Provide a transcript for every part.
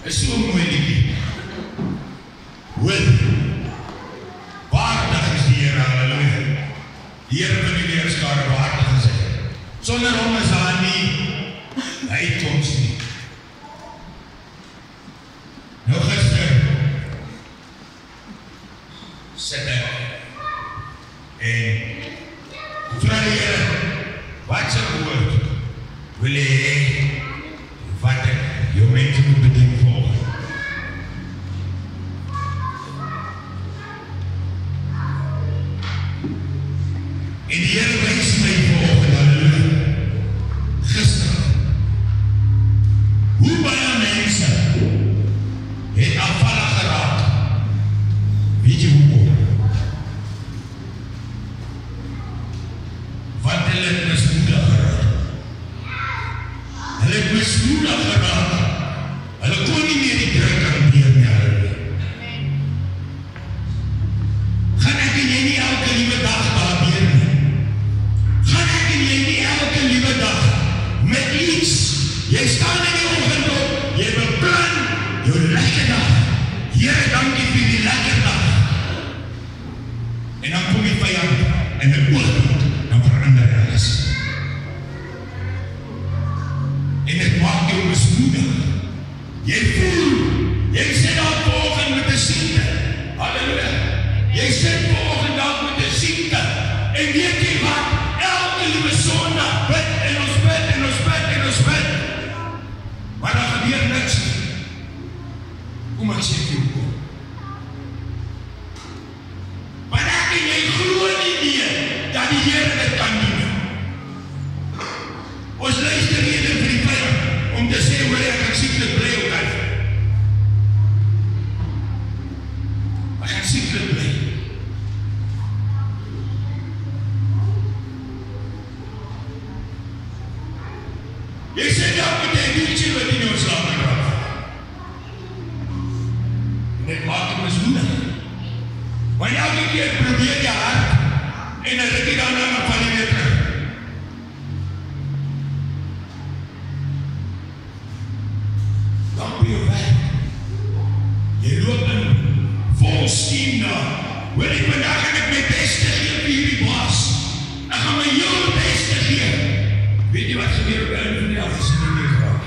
is so mooi liedjie. Hoor, waardig is die Here, halleluja. Die Here van die leerskare waardig is hy. Sonder hom is daar nie, hy het ons nie. Nou gister, sit ek, en vra die Here, wat sy woord, wil jy hê, wat ek jou mense moet bedien volg. En die Here wys my volgende, halleluja, gister, hoe baie mense het afvallig geraak. Weet jy hoekom? Want hulle het mismoedig geraak. Hulle het mismoedig geraak. Hulle kon nie meer die druk hanteer nie, halleluja. Gaan ek en jy nie elke liewe dag daardeur nie? Gaan ek en jy nie elke liewe dag met iets? Jy staan in die oggend op, jy beplan jou lekker dag. Here, dankie vir die lekker dag. En dan kom die vyand en die oogpunt, dan verander alles. En dit maak jou mismoedig. Jy voel, jy sit daar vanoggend met 'n siekte. Halleluja. Jy sit vanoggend daar met 'n siekte. En weet jy wat? Elke liewe Sondag bid en ons bid en ons bid en ons bid. Maar dan gebeur niks nie. Kom ek sê vir jou kom. Maar ek en jy glo nie meer dat die Here dit kan doen. Ons luister eerder vir die vyand om te sê hoor ek gaan sieklik bly ook uit. Ek gaan sieklik bly. Jy sê nou met die wieltjie wat in jou slaap raak. En dit maak het mismoedig. Want elke keer probeer jy hard en dan ruk jy daarna maar van die weer terug. Dan ben jy weg. Jy loop in vol steam daar. Hoor ek vandag gaan ek my beste gee vir hierdie baas. Ek gaan my heel beste gee. Weet jy wat gebeur op een van die afgesien nie geraak?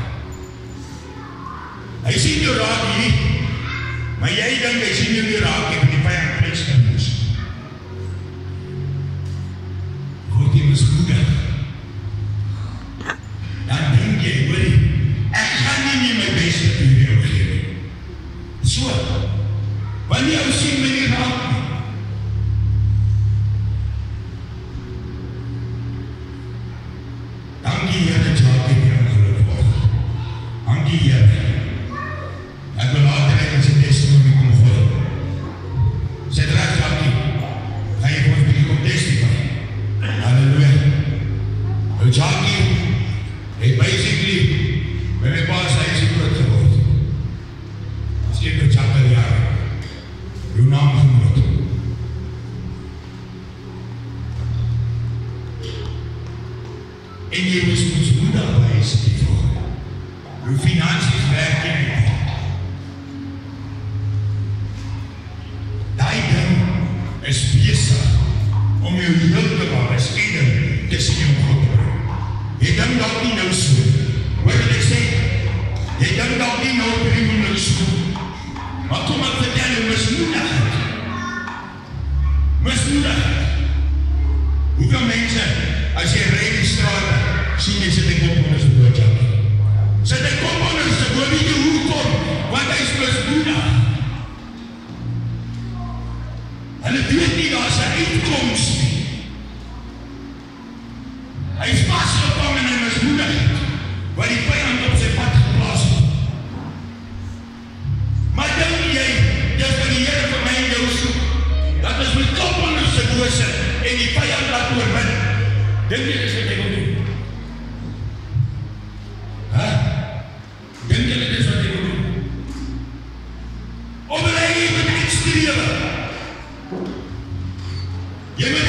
Hy sien jou raak hier, maar jy dink hy sien jou nie raak nie, want die vyand pleks kan moes. Word jy mismoedig? Dan dink jy, hoor jy, ek gaan nie meer my beste vir jou gee. So, want jy sien my nie raak nie. Dankie Here dat jy in die ongeluk word. Dankie Here. Ek wil later uit as 'n testimony kom gooi. Sê draag dankie. Ga jy vir ons bietjie kom testify. Halleluja. Nou Jackie, het basically by my pa se huis groot geword. Skep nou Jackie jaar. Jou naam genoot. En jy moet mismoedig wees hiervoor. Jou finansies werk jy nie. Daai ding is besig om jou heeltemal 'n skeiding tussen jou God te bring. Jy dink dalk nie nou so. Hoor wat ek sê? Jy dink dalk nie nou op die oomblik so. Maar kom ek vertel jou mismoedigheid. Mismoedigheid. Hoeveel mense, as jy ry die straat, sien jy sit die kop onder sy boodjak. Sit die kop onder sy boodjak, weet jy hoekom? Want hy is mismoedig. Hulle weet nie daar is 'n uitkoms nie. Hy is vasgevang in 'n mismoedigheid, wat die vyand op sy pad geplaas het. Maar dink jy, dis wat die Here vir my en jou soek, dat ons met kop onder sy boodjak en die vyand laat oorwin. Dink jy dis wat hy wil doen? Dink jy dit is wat hy wil doen? Of wil hy met uitstrewe? Jy moet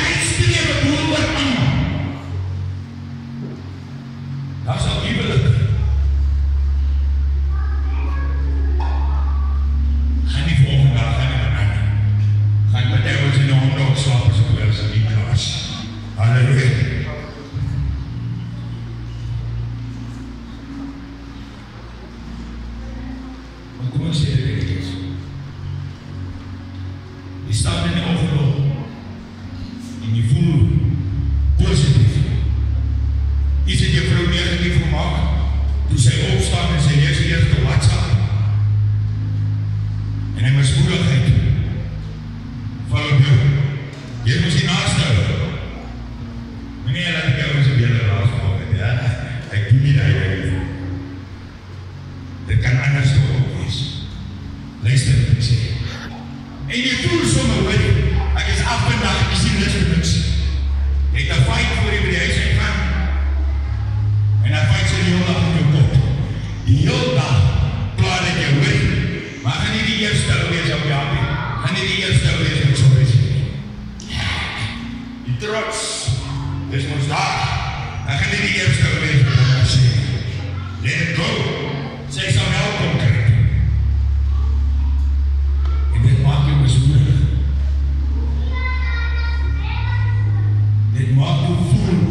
Toe sy opstaan en sy lees eers die WhatsApp. En hy mismoedigheid. Val op jou. Jy moes die naaste hou. Meneer, laat ek jou ons een beter laasval het, ja? Ek doen nie die. Dit kan anders toch ook wees. Luister wat ek sê. En jy voel sommer, hoor, ek is af vandag, ek sien niks vir niks. Jy het een fight voor jy by die huis uitgaan. En dat fight sy die heel dag in jou kop. Die heel dag klaar dat jy hoor. Maar gaan nie die eerste ou wees op jou nie. Gaan nie die eerste ou wees op so wees. Die trots, dis ons daar. En gaan nie die eerste ou wees op jou sê. Let it go. Sy sal welkom kry. En dit maak jou mismoedig. Dit maak jou voel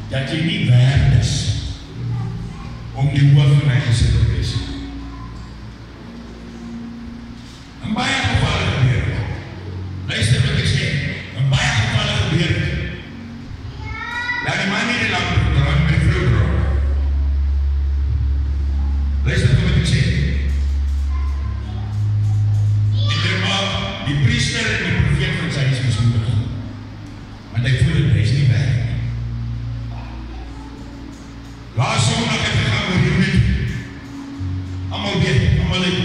dat jy nie werd is om die hoof van my gesin te wees. In baie gevalle gebeur het. Luister wat ek sê. In baie gevalle gebeur het. Dat die man nie die lamp dra, met die vrou dra. Luister wat ek sê. En dit maak die priester en die profeet van sy huis mismoedig. Want hy voel dat hy is nie weg. Laas sondag het ek gaan oor hier met. Allemaal weet, allemaal weet.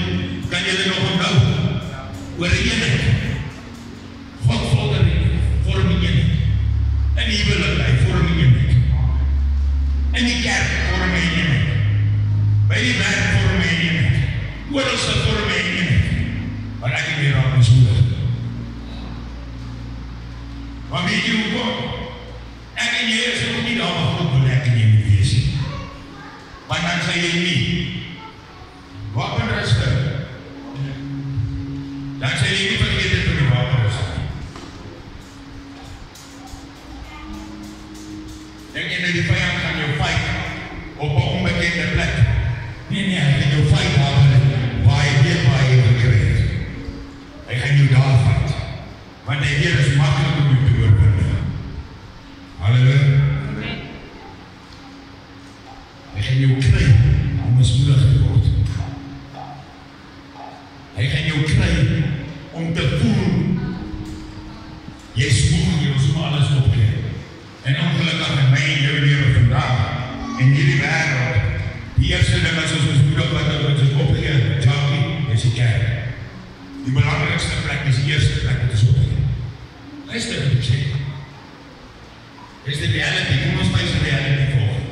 Kan julle nog onthou? Oor die eenheid. God volder vorm die eenheid. In die huwelik, hy vorm die eenheid. In die kerk vorm die eenheid. By die werk vorm die eenheid. Oorlose vorm die eenheid. Maar ek het weer aan mismoedig. Maar weet jy hoekom? Ek en jy is ook nie daar wat God wil ek en jy moet wees. Want dan sê jy nie, wapenrusting. Dan sê jy nie vergeet het vir die wapenrusting. Denk jy dat die vijand gaan jou fight op 'n onbekende plek? Nee, hy gaan jou fight waar hy weet waar hy gekry het. Hy gaan jou daar fight. Want hy weet is makkelijk om jou te oorwin. Halleluja. Hy gaan jou kry om mismoedig te word. Hy gaan jou kry om te voel jy is moeg, jy ons moet alles opgeleid. En ongelukkig in my en jou lewe vandag en hierdie wêreld, die eerste ding as ons mismoedig wat ons opgeleid, Jackie, is die kerk. Die belangrikste plek is die eerste plek wat ons opgeleid. Luister wat ek sê. Is die reality, kom ons wys die reality volgend.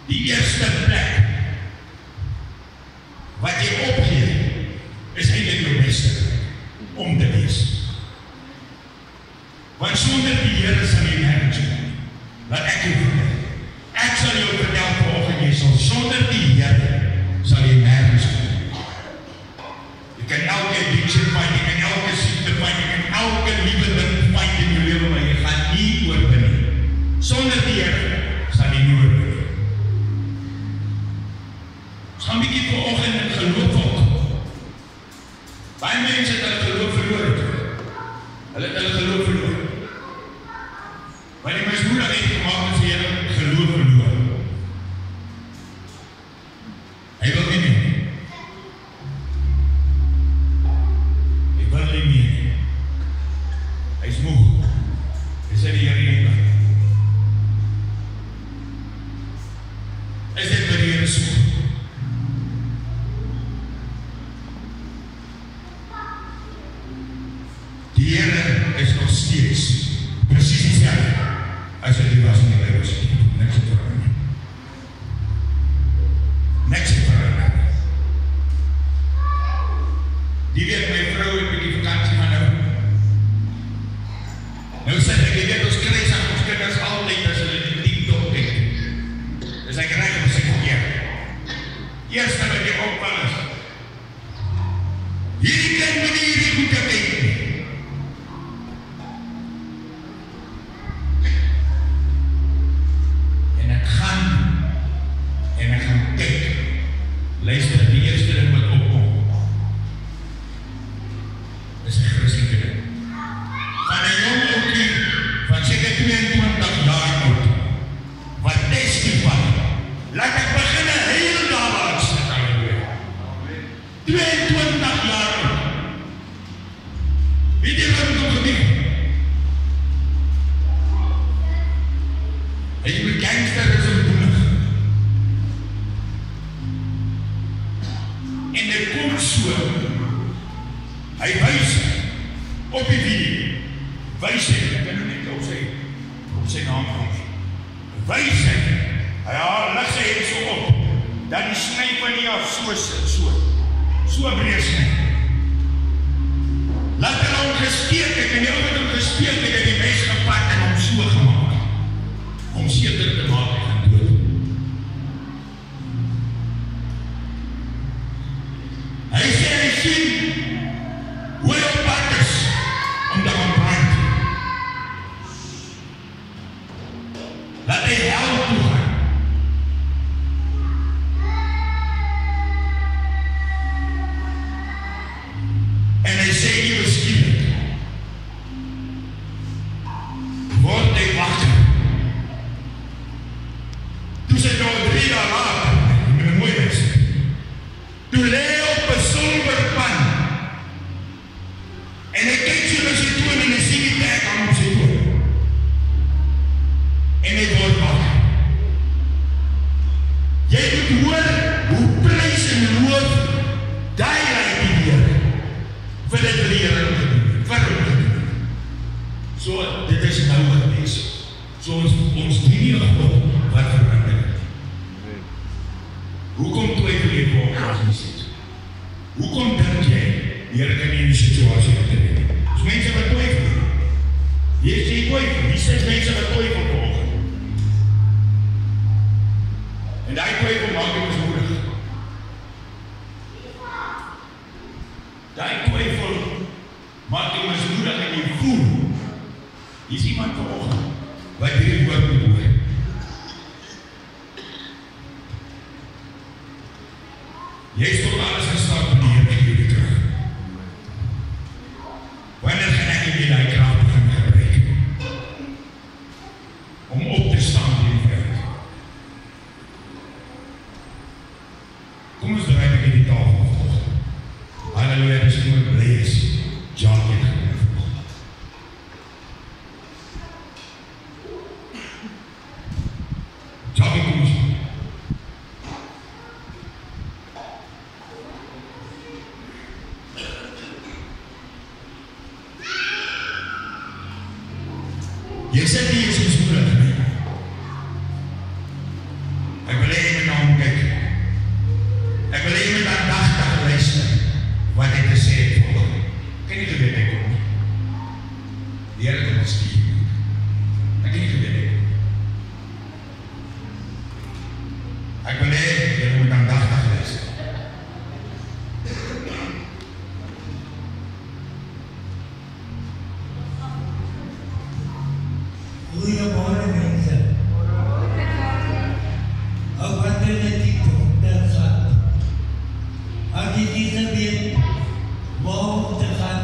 Die eerste plek wat jy opgee, is eintlik jou beste om te wees. Want sonder die Here sal jy nergens kom. Laat ek jou vertel. Ek sal jou vertel volgend, jy sal sonder die Here sal jy nergens kom. Jy kan elke addiction find, jy kan elke siekte find, jy kan elke liewe ding find in jou lewe, maar jy gaan nie oorwin nie. Sonder die Here sal jy nie oorwin nie. Ons gaan bietjie vanoggend in geloof volg. Baie mense het hulle geloof verloor. Hulle het hulle geloof verloor. Want die mismoedigheid gemaak het sy hele geloof verloor. Hy wil nie meer. Hy wil nie meer. Hy is moeg. Hy sê die Here nie kan. Is dit wat die Here soek? Die Here is nog steeds presies dieselfde as wat hy was in die Bybel sê. Niks het verander. Niks het verander. Die weet my vrou het 'n bietjie vakansie gaan hou. Nou sê ek, jy weet ons kry saam ons kinders altyd as hulle die TikTok kyk. Dis ek reg om sy keer. Eerste wat jy opval is. Hierdie kind moet nie hierdie goed kyk nie. En ek gaan kyk. Luister, die eerste ding wat opkom is 'n Christelike ding. Van 'n jong ouetjie van seker 22 jaar oud wat testify. Laat en dit kom so. Hy wys op die video. Wys hy, ek kan nou net op sy naam kom. Wys hy, hy lig sy het so op, dat die sny van die af so breed sny. Laat hulle hom gesteek het, en die ou wat hom gesteek het die mes gepak en hom so gemaak, om seker te maak hy gaan dood. Hy sê hy sien hoe hy op pad is om te gaan brand. Laat hy hel toe gaan. En hy sê nie beskielik word hy wakker. Toe sy nou 3 dae later, ek moet mooi wees, toe lê op 'n silverpan en hy kyk so na sy toon en hy sien die tag aan op sy toon en hy word wakker. Jy moet hoor hoe prys en loof daai raai die Here vir dit wat die Here gedoen het. So, dit is nou gewees. So ons dien nie 'n God wat verander het. Hoekom twyfel jy volgens die sit? Hoekom dink jy die Here kan nie in die situasie optree nie? Dis mense wat twyfel. Jy sê twyfel, wie sê mense wat twyfel volgens? En daai twyfel maak jy mismoedig. Daai twyfel maak jy mismoedig en jy voel. Hier is iemand vanoggend wat hierdie woord moet hoor. Jy is tot alles gestap van die Here gee die krag. Wanneer gaan ek nie die krag begin gebruik om op te staan in die wêreld? Kom ons draai net die tafel af. Halleluja, dis moet bly is. John het gekom. Jackie kom ons. Jy sê nie is ons moeder nie. Ek wil hê jy moet na hom kyk. Ek wil hê jy moet aandagtig luister wat hy te sê het volgende. Kan nie geweet hy kom nie. Die Here het ons gestuur. Ek kan nie geweet hy kom. Ek wil hê jy moet aandagtig luister. Goeiemôre mense. Ook wat net die dokter gaat. As jy diese weet waar te gaan.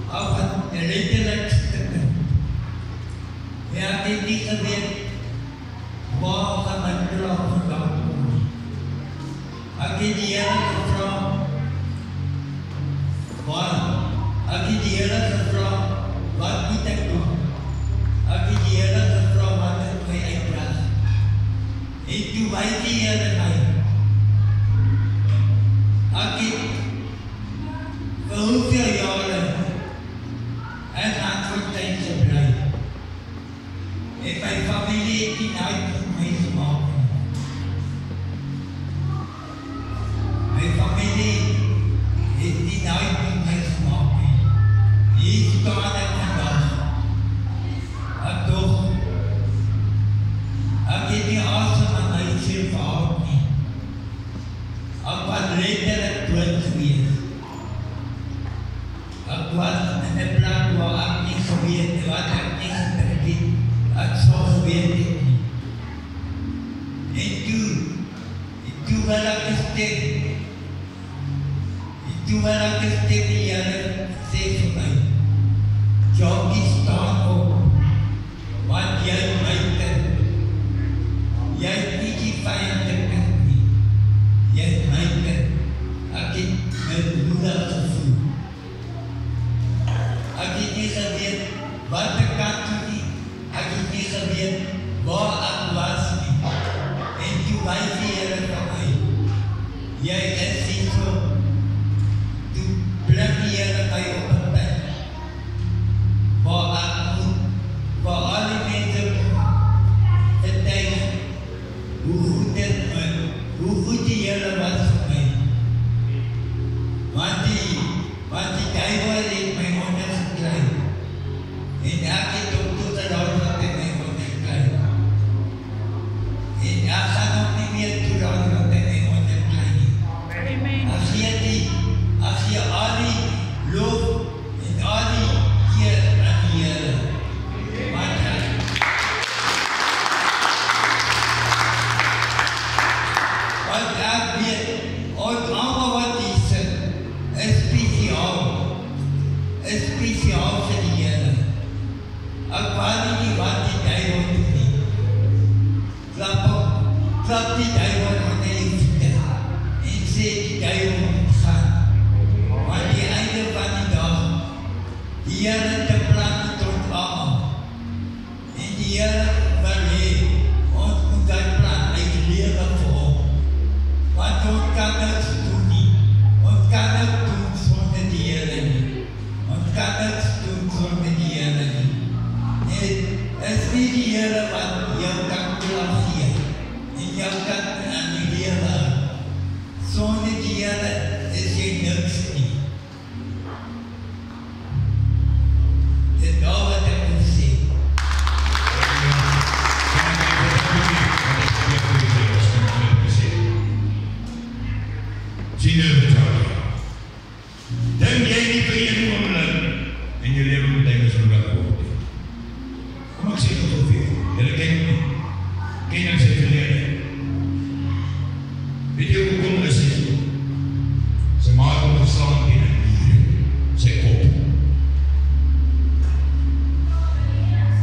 Ook wat letterlijk stukken. Ja, as jy diese weet waar gaan my klaar vandaan kom. As jy die Here gevra waar, as jy die Here gevra wat moet ek doen? Ek het die Here gevra wat ek my uitdraag. En toe wys die Here my. Ek het vir hoeveel jare in Antwerpen gebly. En my familie het nie uit met my gemaak. My familie het nie uit met my gemaak. Hier staan ek vandag. Ek toch, ek het nie asem aan my sê gehad nie. Ek was letterlik dood gewees. Ek was in 'n plek waar ek nie geweet wat ek nie gedink het. Ek sou geweet het nie. En toe wil ek gestek. Toe wil ek gestek die Here sê vir my. Jackie staan op. Want jy my kind, jy het nie die vijande kind nie, jy het my kind, ek het my moeder gevoel. Ek het nie geweet wat ek kan doen nie, ek het nie geweet waar ek was nie. En toe wys die Here van my, Jy is nie so, toe bring die Here my op 'n pad, waar al die mense vertel hoe goed die Here was vir my. Want die duiwel het my ondergekry. En elke dokter het wat hy my ondergekry. En ek gaan nog nie meer toelaat wat hy my ondergekry nie. As jy al die lof en al die eer aan die Here. Want ek weet, ons allemaal wat hier sit, is spesiaal vir die Here. Ek weet nie wat die duiwel doen nie. Klap die duiwel aan die voete en sê die duiwel moet gaan. Want die einde van die dag, die Here te plan tot almal. En die Here wil hê, ons moet die plan uitlewe vir hom. Want ons kan niks doen nie. Ons kan niks doen sonder die Here nie. Ons kan niks doen sonder die Here nie. En is nie die Here wat jou kan gee en jou kan aan die lewe. Sonder die Here is jy niks nie. Dit is al wat ek moet sê. Sien jy dit al? Dink jy nie vir een oomblik in jou lewe moet hy misbruik word nie? Kom ek sê tot op hier. Julle ken ons sy verlede. Weet jy hoekom is dit? Sy maak hom geslaan teen 'n muur, sy kop.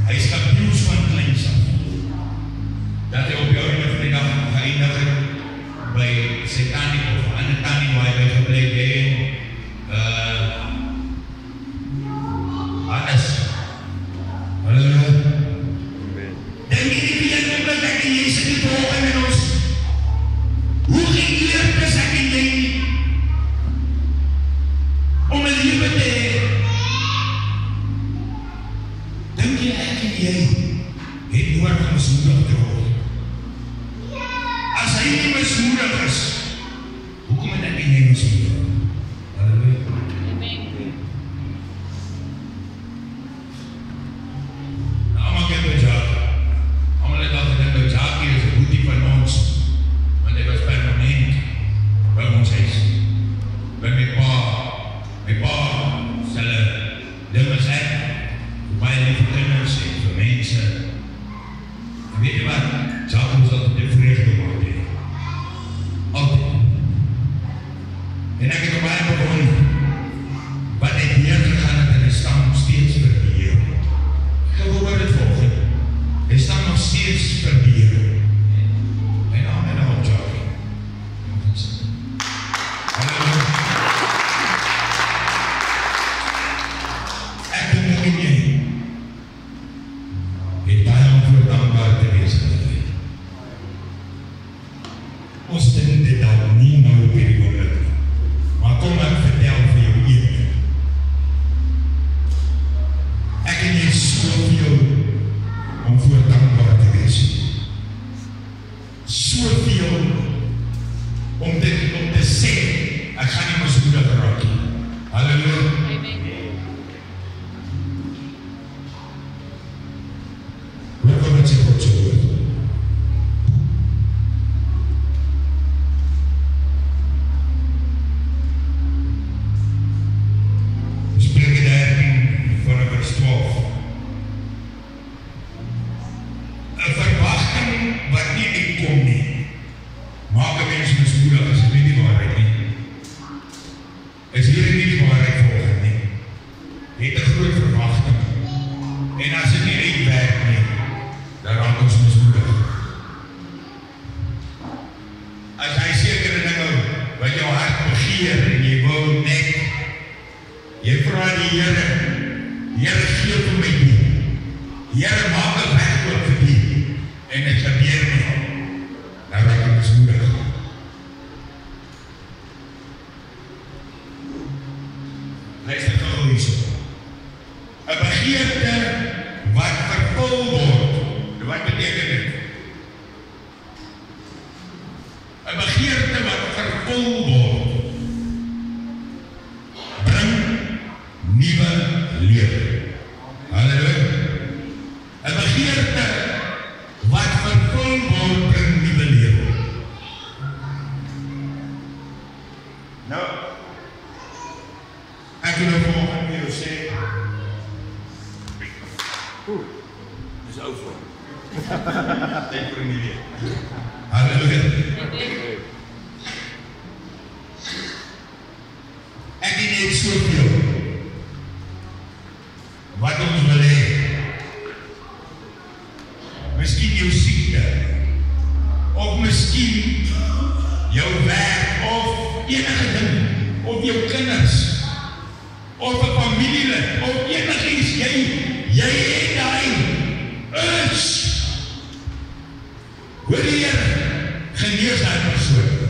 Hy is abuse van kleins af. Dat hy op jou einde van die dag geëindig het by sy tannie of ander tannie waar hy by gebleef het. Alles. Halleluja. Denk jy nie vir jy omdat ek en jy sit nie volg in ons? Hoe geëerd is ek en jy nie? Om 'n lewe te hê. Dink jy ek en jy het nodig om mismoedig te word? As hy nie mismoedig is, hoekom het ek en jy mismoedig? Halleluja. Allemaal ken my Jacques. Allemaal het al gedink dat Jacques is 'n boetie van ons, want hy was permanent by ons huis. By my pa sal dinge sê, baie lief vir kinders en vir mense. En weet jy wat? Jacques moes altijd tevreden gemaakt hê. Altyd. En ek het op baie begon, wat hy neergegaan het en hy staan nog steeds vir die Here. Ek hoor dit volgende. Hy staan nog steeds vir die Here. En amen al, Jacques. Halleluja. Ek en jy het baie om voor dankbaar te wees in die lewe. Ons dink dit al nie nou op hierdie oomblik nie. Maar kom ek vertel vir jou een. Ek en jy soveel om voor dankbaar te wees. Soveel om te sê, ek gaan nie mismoedig raak nie. Halleluja. Hoor wat sê God se woord. Spreuke 13 vanaf vers 12. 'n Verwagting wat nie uitkom nie, maak 'n mens mismoedig as dit nie die waarheid nie. Is hier nie die waarheid volgens nie. Jy het 'n groot verwagting. En as dit nie uitwerk nie, dan raak ons mismoedig. As hy sekere dinge wat jou hart begeer en jy wil net, jy vra die Here, Here gee vir my die. Here maak 'n weg oop vir die. En dit gebeur nie. Dan raak jy mismoedig. 'n begeerte wat vervul word, bring nuwe lewe. Halleluja. 'n begeerte wat vervul word, bring nuwe lewe. Nou, ek wil nou vanoggend vir jou sê, dis ou voor. Tyd vir 'n nuwe lewe. Halleluja. Ek het net soveel wat ons wil hê. Miskien jou siekte, of miskien jou werk, of enige ding, of jou kinders, of 'n familielid, of enigiets, jy het daai urge. Hoor die Here, genees daai persoon.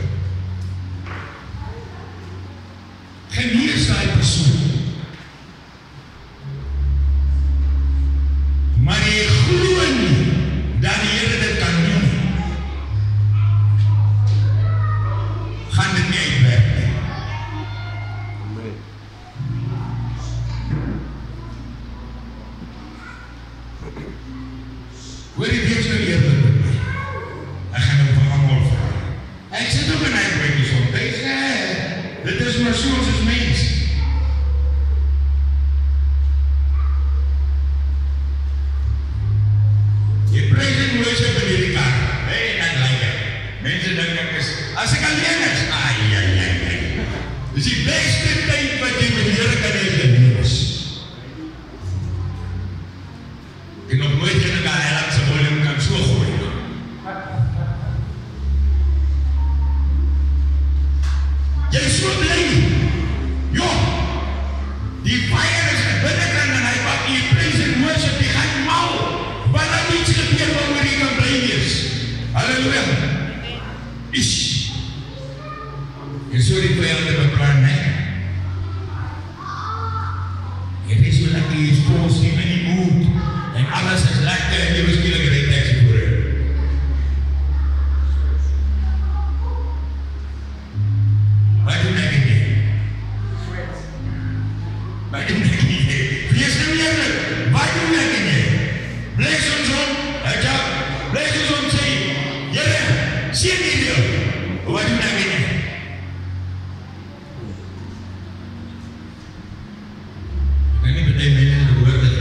Genees daai persoon. Maar jy glo nie dat die Here dit kan doen. Gaan dit nie uitwerk nie. Hoor die wees nou eerder met my. Ek gaan nou vir almal vra. Ek sit ook in my breekie soms. Dit is maar soos as mens. Jy praise en worship in hierdie kar. Hey, ek like it. Mense dink ek is, as ek alleen is, ai. Dis die beste tyd wat jy met die Here kan hê in jou lewe. Ek nog nooit in 'n gaar se volume kan so gooi. Jy is so bly. Ja. Die fire is binnekant en hy maak jy praise en worship, jy gaan mal. Want dan iets gebeur waaroor jy kan bly wees. Halleluja. Ish. Jy sou die vyand beplan, né? Jy is so lekker, jy is positief in die mood. En alles is lekker en jy was skielik ry taxi voor jou. Wat doen ek nie? Wat doen ek nie? Wees nou eerlik, wat doen ek nie? Bless ons om, bless ons om sê, Here, sien nie jou. Wat doen ek nie? Ek nie met die mense gehoor dat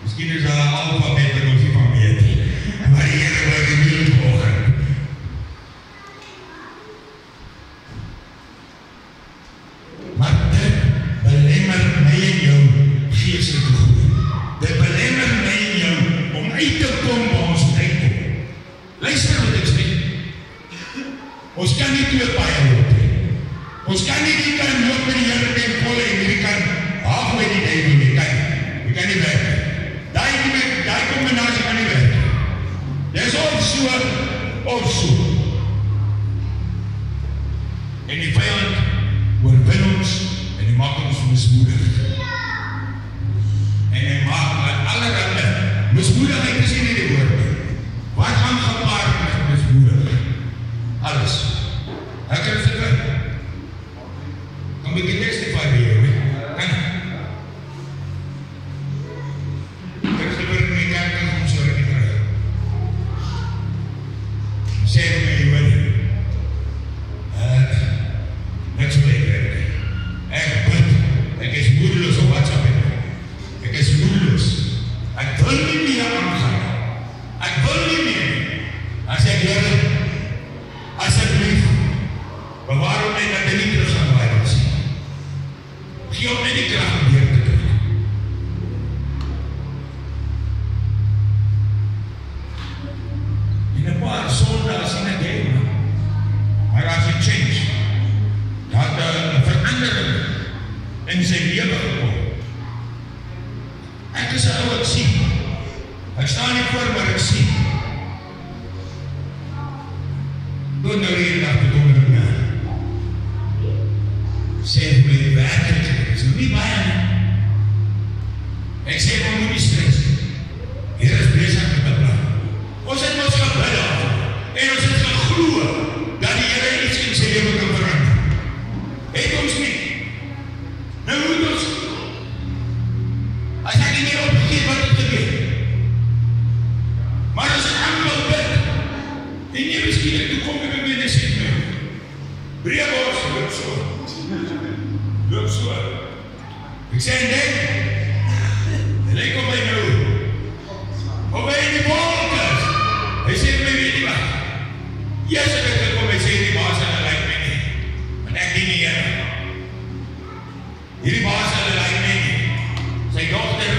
Miskien is daar 'n alfabet wat ons nie van weet nie. Maar die Here wil die nie meer baie loop nie. Ons kan nie die kan loop met die Here ten volle en hierdie kan half met die duiwel nie. Jy kan nie werk. Daai kombinasie kan nie werk. Dis of so. En die vyand oorwin ons en die maak ons mismoedig. En hy maak met allerhande mismoedigheid is nie die woord. Wat gaan gepaard met mismoedig? Alles. Ek kan dit vir. Kom ek testify by jou, kan? Ek het vir my kerk om so reg te kry. Sê my jy niks meer werk. Ek is moedeloos op WhatsApp. Ek is moedeloos. Ek wil nie meer aangaan. Ek wil nie meer. As ek Here, asseblief, bewaar my dat ek nie terug gaan waai was. Gee op my die krag om weer te doen. In 'n paar sondae sien ek hy, maar as hy change, dat 'n verandering in sy lewe gekom. Ek is 'n ou, ek sien. Ek staan nie voor, maar ek sien. Doe nou hier dag te doen met my. Sê my werkelijk, is nog nie baie nie. Ek sê my moet nie stress. Hier is bezig met die plan. Ons het ons gebid af, en ons het geglo, dat die Here iets in sy lewe kan verander. Het ons nie. Nou moet ons, as ek nie meer opgegeet wat het gebeur. Maar as ek aanval bid, en nie miskien ek toekom en my mede sê my, Breebos, loop so. Ek sê, nee, lyk op my nou, op my in die wolkes. Hy sê my, weet nie wat, yes, ek gekom, hy sê die baas en hy lyk my nie, want ek die nie Here. Hierdie baas en hy lyk my nie. Sy dochter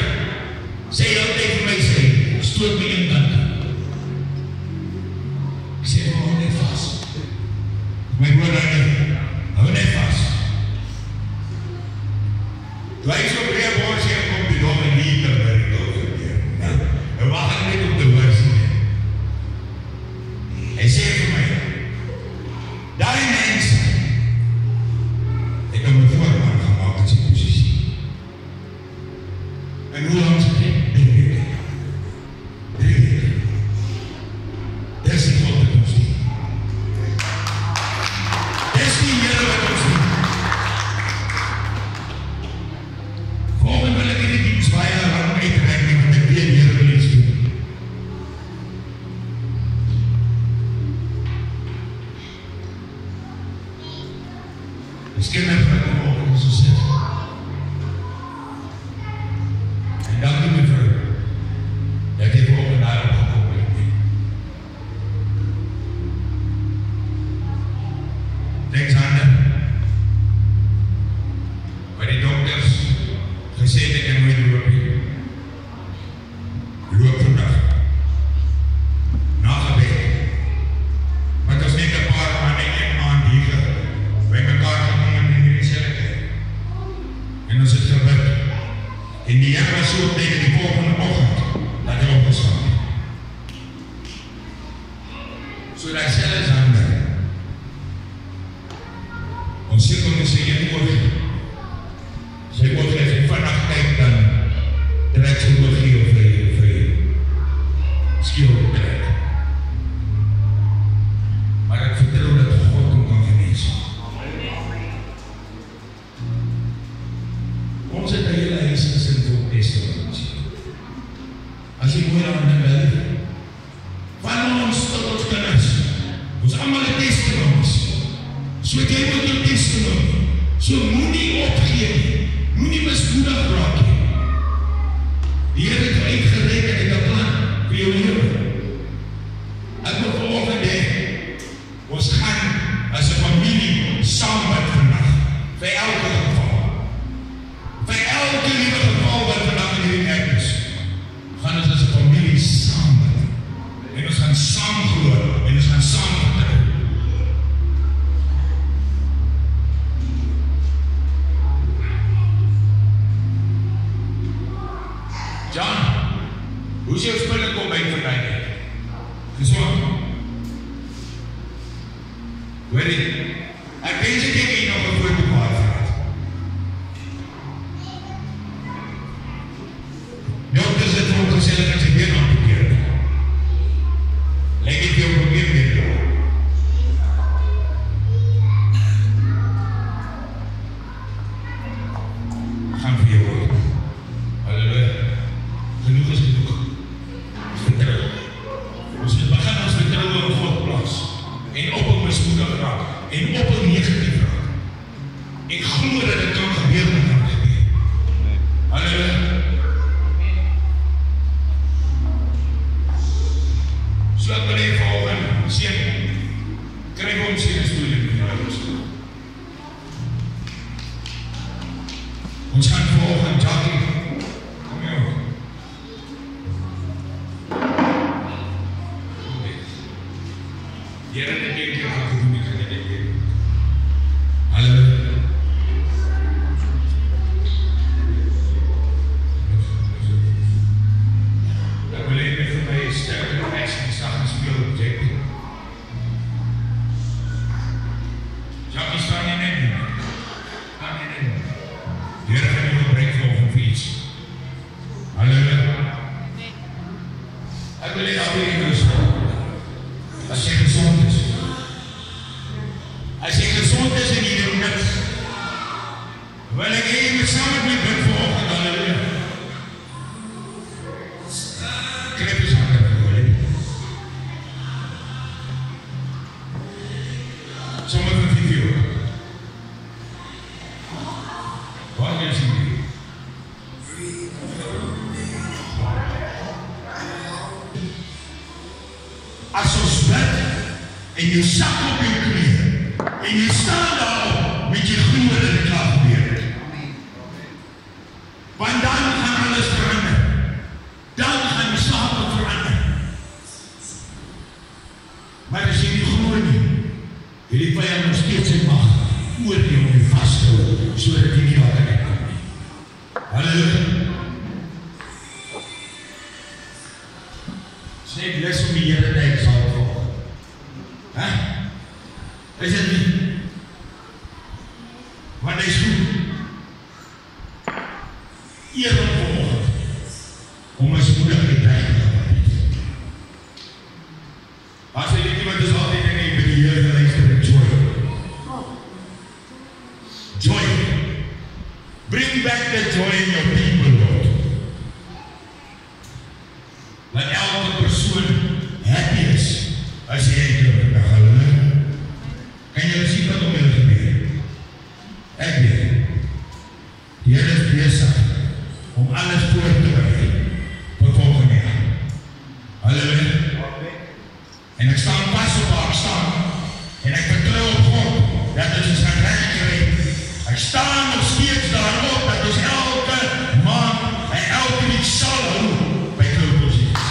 sê altyd vir my, sê, stoot my in kant. Ek sê, hou net vast. My woord aan jou, hou net vast. Toe hy so Breebos hier kom, die nog een liefde werk al gebeur. En wacht ek net op te hoor sien. Hy sê vir my, die mens, ek kan my voorman gemaakt in sy posisie. En hoe lang sê ek? 3 weke. 3 weke. Dis die God wat ons dien. Dis die Here wat ons dien. Volgende wil ek in die diens baie lang uitreik nie, want ek weet Here wil iets doen. Miskien my vrou morgen so sit. En dankie my vrou, dat jy volgende daarop gekom het. Thanks Hande, waar die dokters gesê het ek nooit loop nie. Loop vandag. Na gebed. Want ons net 'n paar manne een aand hier by mekaar gekom in die selke. En ons het gebid. En die Here was so op tyd in die volgende oggend dat hy opgestaan het. So dat selfs Hande. Ons sê kom ons sê een oog. Sy oog is in vannacht kyk dan trek sy oog hier of hy skiel trek. Maar ek vertrouw dat God hom kan genees. Ons het 'n hele huisgesin vol testimonies. As jy mooi aan die wil, van ons tot ons kinders, ons allemaal 'n testimonies. So het jy moet jou testimony, so moenie opgee nie. Moenie mismoedig raak nie. Die Here het uitgereik en het 'n plan vir jou lewe. Ek wil vanoggend hê, ons gaan as 'n familie saam bid vandag, vir elke geval. Vir elke liewe geval wat vandag in hierdie kerk is, gaan ons as 'n familie saam bid. En ons gaan saam glo, en ons gaan saam vertrou. Dis wat. Hoor jy? Ek wens ek het hier nog 'n groot bepaal gehad. Dokters het vir ons gesê dat ek sy been amputeer. Lyk dit jou probleem weer? Gaan vir jou hoor. Halleluja. Genoeg is genoeg. Vertrou. Ons het begin ons vertroue in God plaas. En op hom mismoedig raak. En op hom negatief raak. En glo dat dit kan gebeur met hom gebeur. Halleluja. So ek wil hier volgende sien. Krijg ons hier een stoel in die huis. Ons gaan volgende Jackie. Kom hier ook. Here net een keer gaan gedoen, ek gaan net een keer. Halleluja. Ek wil hê vir my sterke passie en sag en speel objecte. Jackie, staan jy net nie? Staan jy net nie? Here gaan jy gebruik volgende vir iets. Halleluja. Ek wil hê dat jy in jou staan. As jy gezond is. As jy gezond is en jy doen niks. Wil ek hê jy moet saam met my bid vanoggend, halleluja. Knip eens hande vir hoor. Sommer vir video. Wat is hier? As ons bid en jy sak op jou knieën en jy staan daarop met jy glo dat dit gaan gebeur. Want dan gaan alles verander. Dan gaan die sake verander. Maar as jy nie glo nie, hierdie vyand nog steeds sy mag oor jou om jy vasthou, sodat jy nie daar kan uitkom nie. Halleluja. Net lus om die Here te exalt word. Hè? Is dit nie? Want hy is goed. Eer op vanoggend om ons moedig te kry. As jy dit iemand is altyd in die by die Here geluister met joy. Joy. Bring back the joy in your people, Lord. Laat elke persoon happy is as jy dit halleluja. Kan jy sien wat om julle gebeur? Ek weet. Die Here is besig om alles voor te berei vir volgende jaar. Halleluja. En ek staan pas op waar ek staan en ek vertrou op God dat ons gaan regkry. Ek staan nog steeds daarop dat ons elke maand en elke week sal hou by Klooposies.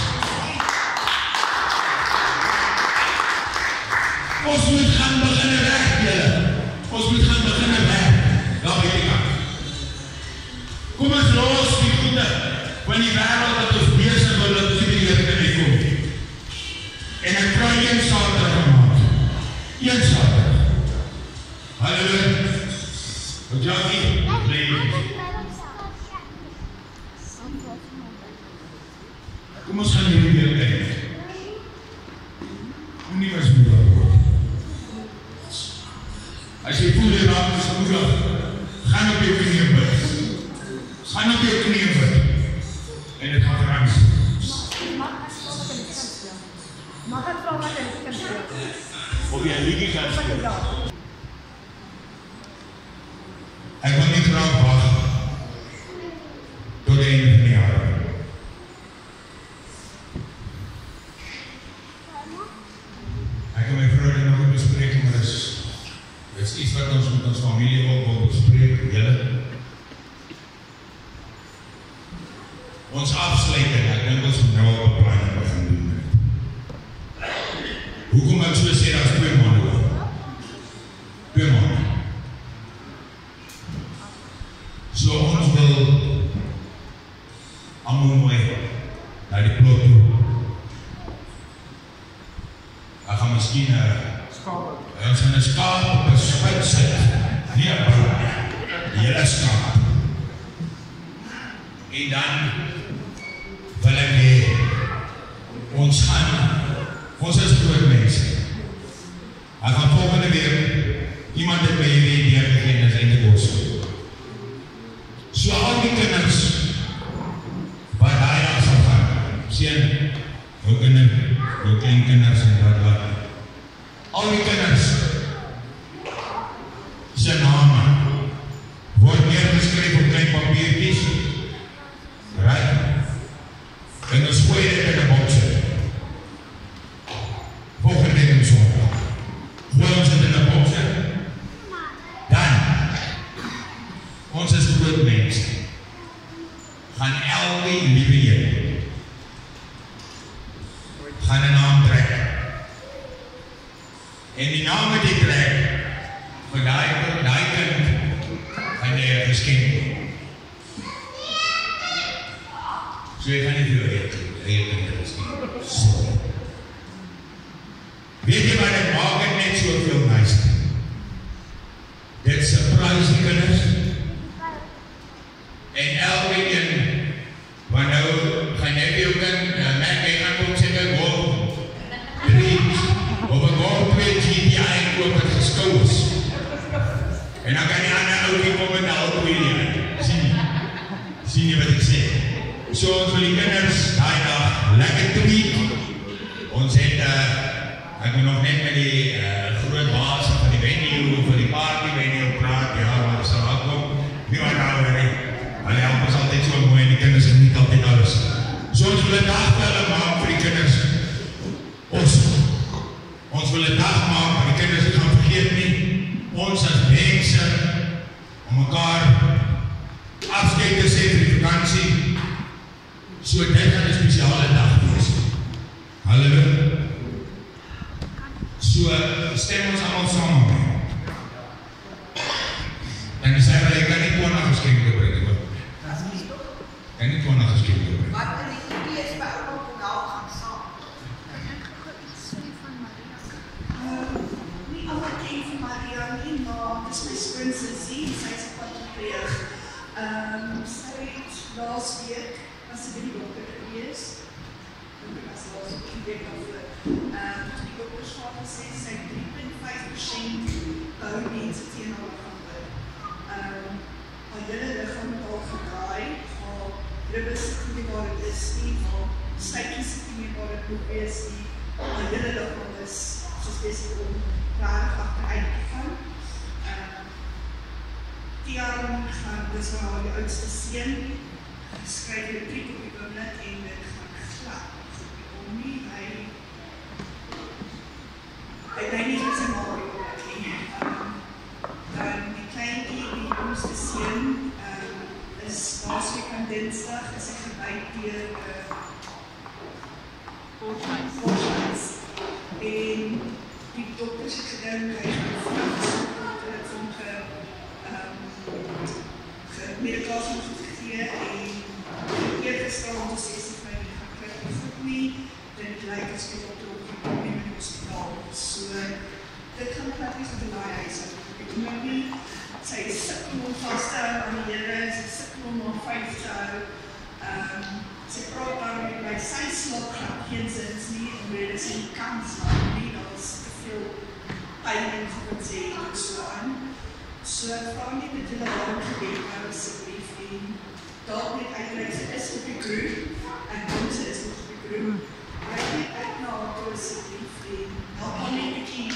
Ons moet gaan beginne werk, julle. Ons moet gaan beginne werk. Daar by die kant. Kom ons los die goede van die wêreld dat ons besig wil dat ons die Here kan uitkom. En ek vra een Saterdag gemaak. Een Saterdag. Halleluja. Jackie, kom ons gaan hierdie weer kyk. Moenie mismoedig word. As jy voel jy raak mismoedig, gaan op jou knieë bid. Gaan op jou knieë bid. En dit gaan verander. Mag ek vra wat jy kan speel? Of jy 'n liedjie kan speel. Ek wil nie graag wag tot die einde van die jaar. Ek en my vrou het nog 'n bespreking, maar dit is iets wat ons met ons familie ook wil bespreek, julle. Ons afsluiting, ek dink ons moet nou op 'n plan begin doen. Hoekom ek so sê, dat is 2 maande oor. 2 maande. So ons wil almal mooi na die plot toe. gaan miskien ons gaan 'n skaap op 'n spuit sit. Nie 'n bou nie. Die hele skaap. En dan wil ek hê, ons is groot mense. Ek gaan volgende week iemand het my hierdie idee gegee en is eintlik ons. So al die kinders wat daai dag sal gaan, sien, jou kleinkinders en wat. Al die kinders se name word neergeskryf op klein papiertjies. Right? En ons gooi dit in 'n boksie. Volgende week in Sondag. Gooi ons dit in 'n boksie. Dan, ons is groot mense. Gaan elke liewe een gaan 'n naam trek. En die naam wat jy trek, vir daai kind gaan jy 'n geskenk. So jy gaan nie vir eie kind geskenk. Sorry. Weet jy wat dit maak het net soveel nice? Dit surprise die kinders. En elke een, want nou gaan jy vir jou kind, jy gaan ook seker golf 3, of 'n golf 2 GTI koop wat geskou is. En dan kan die ander oukie kom met 'n auto hierdie. Sien jy wat ek sê? So ons wil die kinders daai dag lekker treat. Ons het, ek moet nog net met die groot baas van die venue, van die party venue praat, ja, maar sal ook kom. Nie wat nou nie. Hulle help ons altyd so mooi en die kinders het nie altyd alles. So ons wil 'n dag vir hulle maak vir die kinders. Ons wil 'n dag maak vir die kinders wat gaan vergeet nie. Ons as mense om mekaar afskeid te sê vir die vakansie. So dit gaan 'n spesiale dag wees. Halleluja. So stem ons almal saam mee. En dis hy kan nie 20 geskenke bring nie. Kan nie 20 geskenke bring. Wat in die idee is by ouma Bonal gaan saam? Nie almal ken van Maria nie, maar dis my skoonsussie, sy is 'n patroleer. Sy het laas week was sy by die dokter gewees. Ek was laas week over. Die dokter het gesê sy het 3.5% boumense teen haar gaan bou. Haar hele liggaam het al gedraai, haar ribbes nie waar het is nie, haar stuitjies nie waar het moet wees nie. Haar hele liggaam is soos besig om rarig achteruit te gaan. Tiaan gaan, dis van haar die oudste seun, skryf elektriek op die oomlik en dit gaan glad. Om nie, hy nie vir sy maal die oomlik nie. Dan die kleinkie, die jongste seun, is laasweek aan dinsdag, is hy gebyt deur Volkshuis. En die dokters het gedink, hy is met Frans, het hom medikasie gegee en eergister om te sê sy vir my nie gaan klik nie goed nie, dit lyk as die dokter op die kom in die hospitaal. So, dit gaan glad nie so die laai huis uit. Ek noem nie, sy sukkel om vast te hou aan die Here, sy sukkel om 5 te hou. Sy praat daarmee by sy slaap glad geen sins nie, omdat dit sy nie kan slaap nie, daar is te veel pyn en sê en so aan. So, vraag nie met julle waarom gebed nou asseblief en dalk net uitreik, sy is op die groep en ons is nog op die groep. Raak net uit na haar toe asseblief en help haar net bietjie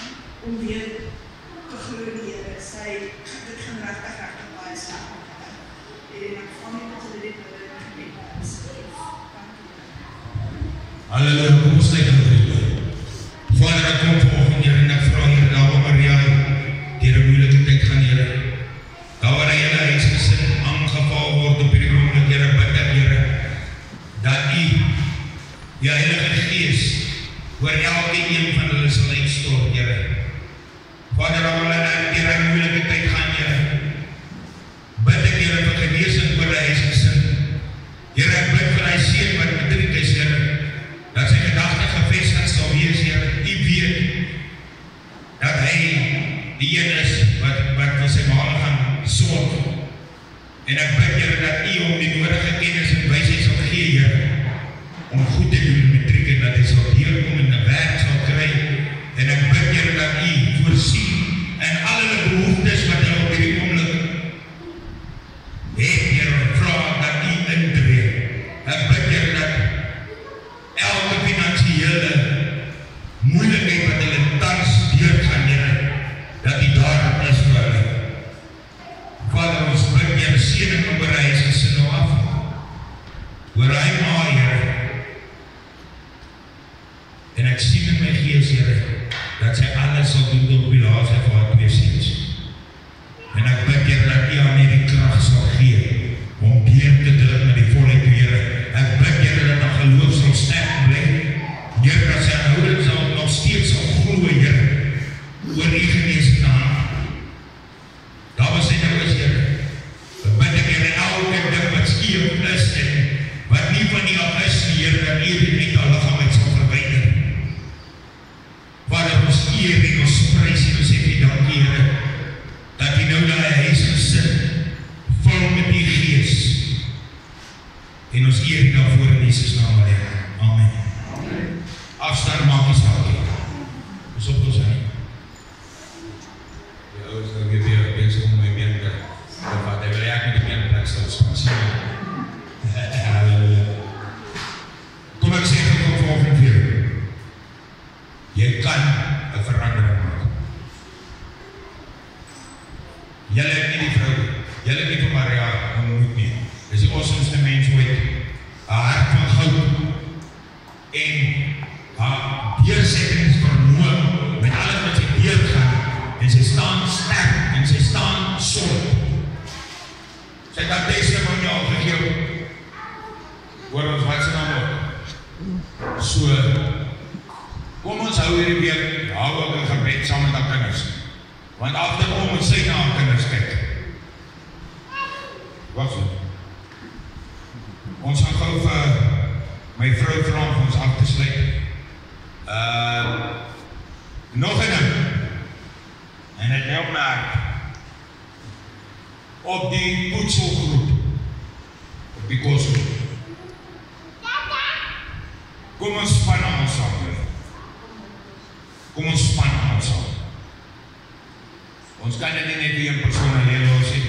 om weer te glo die Here. Dit gaan regtig baie slag met haar. En ek vraag net dat julle dit hulle gebed nou asseblief. Halleluja, kom ons sluit aan die Here. Vader, ek kom vanoggend Here en ek vra Here daar waar Maria deur 'n moeilike tyd gaan Here. Daar waar hy hele huisgesin aangeval word op hierdie oomblik Here, bid ek Here dat U, die Heilige Gees, oor elke een van hulle sal uitstort Here. Vader, daar waar hulle deur 'n moeilike tyd gaan Here, bid ek Here vir genesing oor die huisgesin. Here, ek bid vir hy seun wat matriek is Here, dat sy gedagte gevestig sal wees Here. U weet die een is wat vir sy maal gaan sorg. En ek bid Here dat U hom die nodige kennis en wysheid sal gee, Here, om goed te doen met matriek en dat hy sal deurkom en 'n werk sal kry. En ek bid Here dat U voorsien in al hulle behoeftes wat hulle op hierdie oomblik het, Here, vra dat U intree. Ek bid Here dat elke finansiële moeilikheid wat hulle tans deurgaan, Here, dat U daar is vir hulle. Vader, ons bid Here seëning oor hy gesin nou af. Oor hy ma, Here. En ek sien in my gees, Here, dat sy alles sal doen tot op die laaste vir haar 2 seuns. En ek bid Here dat U aan hierdie krag sal gee om deur te druk met die volheid, Here. Ek bid Here dat haar geloof sal sterk bly. Here, dat sy houding sal nog steeds sal glo, Here, oor U genesende hand. Daar was hy nou is, Here. Ek bid ek Here elke ding wat skeef is en wat nie van U af is, Here, dat U dit uit haar liggaam uit sal verwyder. Vader, ons eer en ons prys en ons sê vir dankie, Here, dat U nou daai huis gesin vol met U Gees. En ons eer U daarvoor in Jesus naam, Here. Amen. Afstand maak nie saak nie. Ons op ons heen. Die ouers nou weer bezig om my been te vat. Hy wil ek met die been plek sal spansie. Kom ek sê vir volgende vir jy kan 'n verandering maak. Julle het nie die vrou, julle het nie vir Maria ontmoet nie. Dis die awesomeste mens ooit. 'n hart van goud en haar deursettingsvermoë met alles wat sy deurgaan, en sy staan sterk en sy staan solid. Sy het haar testimonie al gegee. Hoor ons wat sy naam ook. So, kom ons hou hierdie week, hou ook 'n gebed saam met haar kinders. Want agterom moet sy na haar kinders kyk. Wat so? Ons gaan gou vir my vrou vra om ons af te sluit. Nog 'n ding. En dit help my hart. Op die voedselgroep. Op die kosgroep. Kom ons span ons saam. Kom ons span ons saam. Ons kan dit nie net een persoon alleen los nie.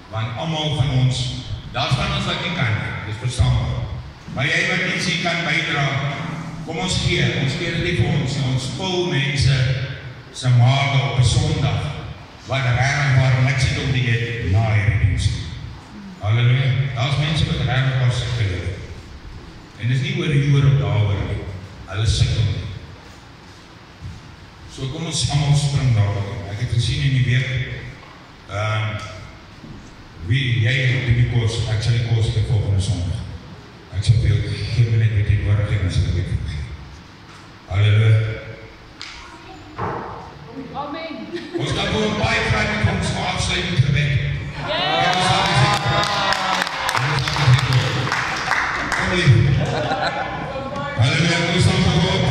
Want almal van ons, daar's van ons wat nie kan, dis verstaanbaar. Maar jy wat nie sien kan bydra, kom ons gee dit nie vir ons vul mense se maag op 'n Sondag, wat regtig waar niks het om te eet na hierdie diens. Halleluja, daar's mense wat regtig waar sukkel. En dis nie oor hier op daaroor nie, hulle sukkel nie. So kom ons almal spring daaroor. Ek het gesien in die week, wie jy op die kos, ek sal die kos die volgende Sondag. Ek sal vir jou geen minuut met die nodig en as ek weet vergeet. Halleluja. Amen. Ons gaan voor een baie vry met ons afsluitend gebed. Halleluja, kom ons aan God.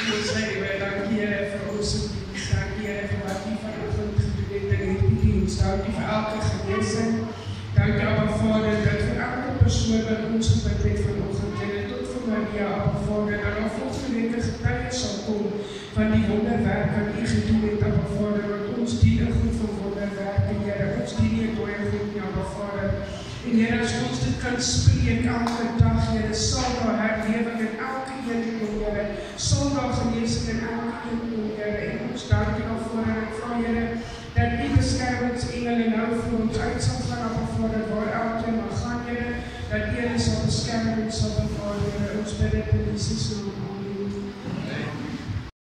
Ons sê weer dankie Here vir ons diens, dankie Here vir wat U vanoggend gedoen het in hierdie diens, dankie vir elke genesing, dankie Abba Vader dat vir elke persoon wat ons gebid het vanoggend, Here, tot vir Maria, Abba Vader, dat daar volgende week 'n getuie sal kom van die wonderwerk wat U gedoen het, Abba Vader, want ons dien 'n God van wonderwerke, Here, ons dien nie 'n dooie God nie, Abba Vader. En Here, as ons dit kan spreek elke dag, Here, sal daar herlewing in elke een kom, Here, sal daar genesing in elke een kom, Here, en ons dank U daarvoor en ek vra, Here, dat U beskermingsengele nou vir ons uit sal gaan, Abba Vader, waar elkeen mag gaan, Here, dat U sal beskerm en sal bewaar, Here, ons bid dit in Jesus naam.